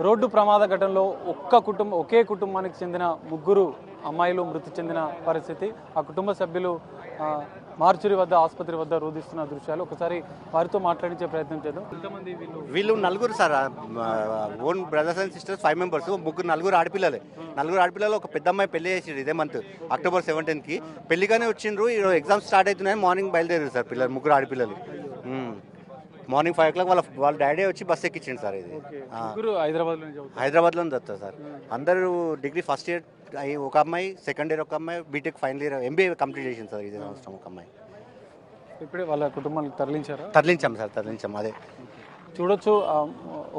Road ప్రమాద ఘటనలో ఒకే కుటుంబానికి చెందిన ముగ్గురు అమ్మాయిలు మృతి చెందిన పరిస్థితి. ఆ కుటుంబ సభ్యులు మార్చురి వద్ద ఆసుపత్రి వద్ద రోధిస్తున్న దృశ్యాలు ఒకసారి వారితో మాట్లాడించే ప్రయత్నం చేద్దాం. వీళ్ళు నలుగురు sir, own brothers and sisters 5 members. నలుగురు ఆడపిల్లలు. ఒక పెద్ద అమ్మాయి పెళ్లి చేసిండ్రు ఇదే మంత్ అక్టోబర్ 17కి. పెళ్లిగానే వచ్చిండ్రు. ఈరోజు ఎగ్జామ్స్ స్టార్ట్ అవుతున్నాయి. మార్నింగ్ బయలుదేరారు సార్ పిల్లలు, ముగ్గురు ఆడపిల్లలు. మార్నింగ్ 5 o'clock వాళ్ళ డాడీ వచ్చి బస్ ఎక్కించిండు సార్. ఇది హైదరాబాద్లో చదువుతారు సార్. అందరూ డిగ్రీ ఫస్ట్ ఇయర్, ఒక అమ్మాయి సెకండ్ ఇయర్, ఒక అమ్మాయి BTech final year MBA complete చేసింది సార్ ఇదే సంవత్సరం ఒక అమ్మాయి. ఇప్పుడే వాళ్ళ కుటుంబానికి తరలించాం. అదే చూడొచ్చు,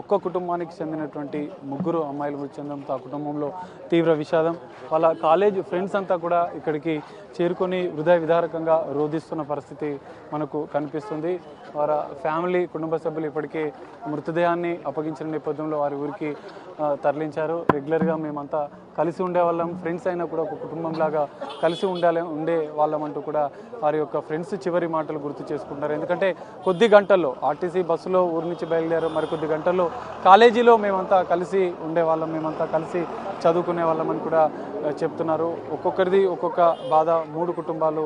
ఒక్క కుటుంబానికి చెందినటువంటి ముగ్గురు అమ్మాయిలు మృతి చెందడంతో ఆ కుటుంబంలో తీవ్ర విషాదం. వాళ్ళ కాలేజ్ ఫ్రెండ్స్ అంతా కూడా ఇక్కడికి చేరుకొని హృదయ విదారకంగా రోధిస్తున్న పరిస్థితి మనకు కనిపిస్తుంది. వారి ఫ్యామిలీ కుటుంబ సభ్యులు ఇప్పటికే మృతదేహాన్ని అప్పగించిన నేపథ్యంలో వారి ఊరికి తరలించారు. రెగ్యులర్గా మేమంతా కలిసి ఉండేవాళ్ళం, ఫ్రెండ్స్ అయినా కూడా ఒక కుటుంబంలాగా కలిసి ఉండే వాళ్ళం అంటూ కూడా వారి యొక్క ఫ్రెండ్స్ చివరి మాటలు గుర్తు చేసుకుంటారు. ఎందుకంటే కొద్ది గంటల్లో ఆర్టీసీ బస్సులో ఊరి నుంచి బయలుదేరారు, మరికొద్ది గంటల్లో కాలేజీలో మేమంతా కలిసి ఉండేవాళ్ళం, మేమంతా కలిసి చదువుకునే వాళ్ళం అని కూడా చెప్తున్నారు. ఒక్కొక్కరిది ఒక్కొక్క బాధ. 3 కుటుంబాలు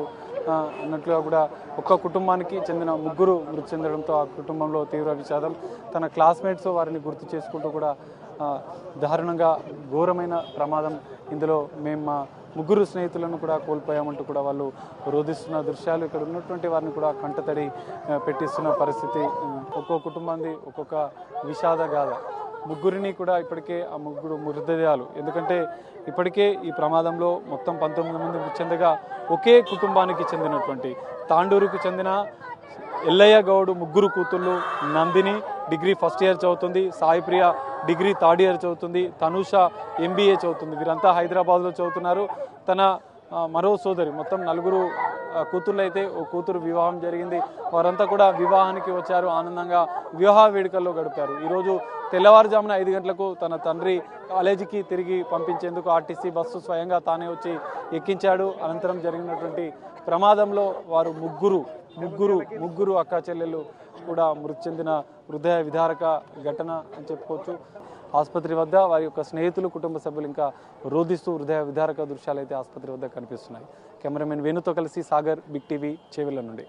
అన్నట్లుగా కూడా ఒక్క కుటుంబానికి చెందిన ముగ్గురు మృతి చెందడంతో ఆ కుటుంబంలో తీవ్ర విషాదం. తన క్లాస్మేట్స్ వారిని గుర్తు చేసుకుంటూ కూడా దారుణంగా ఘోరమైన ప్రమాదం, ఇందులో మేము మా ముగ్గురు స్నేహితులను కూడా కోల్పోయామంటూ కూడా వాళ్ళు రోధిస్తున్న దృశ్యాలు, ఇక్కడ ఉన్నటువంటి వారిని కూడా కంటతడి పెట్టిస్తున్న పరిస్థితి. ఒక్కో కుటుంబాన్ని ఒక్కొక్క విషాద గాథ. ముగ్గురిని కూడా ఇప్పటికే ఆ ముగ్గురు మృతదేహాలు, ఎందుకంటే ఇప్పటికే ఈ ప్రమాదంలో మొత్తం 19 మంది మృతి చెందగా ఒకే కుటుంబానికి చెందినటువంటి తాండూరుకు చెందిన ఎల్లయ్య గౌడ్ ముగ్గురు కూతుళ్ళు, నందిని డిగ్రీ ఫస్ట్ ఇయర్ చదువుతుంది, సాయిప్రియ డిగ్రీ థర్డ్ ఇయర్ చదువుతుంది, తనుష ఎంబీఏ చదువుతుంది. వీరంతా హైదరాబాద్లో చదువుతున్నారు. తన మరో సోదరి, మొత్తం 4 కూతుళ్ళు అయితే ఓ కూతురు వివాహం జరిగింది. వారంతా కూడా వివాహానికి వచ్చారు, ఆనందంగా వివాహ వేడుకల్లో గడిపారు. ఈరోజు తెల్లవారుజామున 5 గంటలకు తన తండ్రి కాలేజీకి తిరిగి పంపించేందుకు ఆర్టీసీ బస్సు స్వయంగా తానే వచ్చి ఎక్కించాడు. అనంతరం జరిగినటువంటి ప్రమాదంలో వారు ముగ్గురు అక్కా చెల్లెళ్ళు కూడా మృతి చెందిన హృదయ విదారక ఘటన అని చెప్పుకోవచ్చు. ఆసుపత్రి వద్ద వారి యొక్క స్నేహితులు, కుటుంబ సభ్యులు ఇంకా రోధిస్తూ హృదయ విదారక దృశ్యాలు అయితే ఆసుపత్రి వద్ద కనిపిస్తున్నాయి. కెమెరామెన్ వేణుతో కలిసి సాగర్, బిగ్ టీవీ, చేవెళ్ళ నుండి.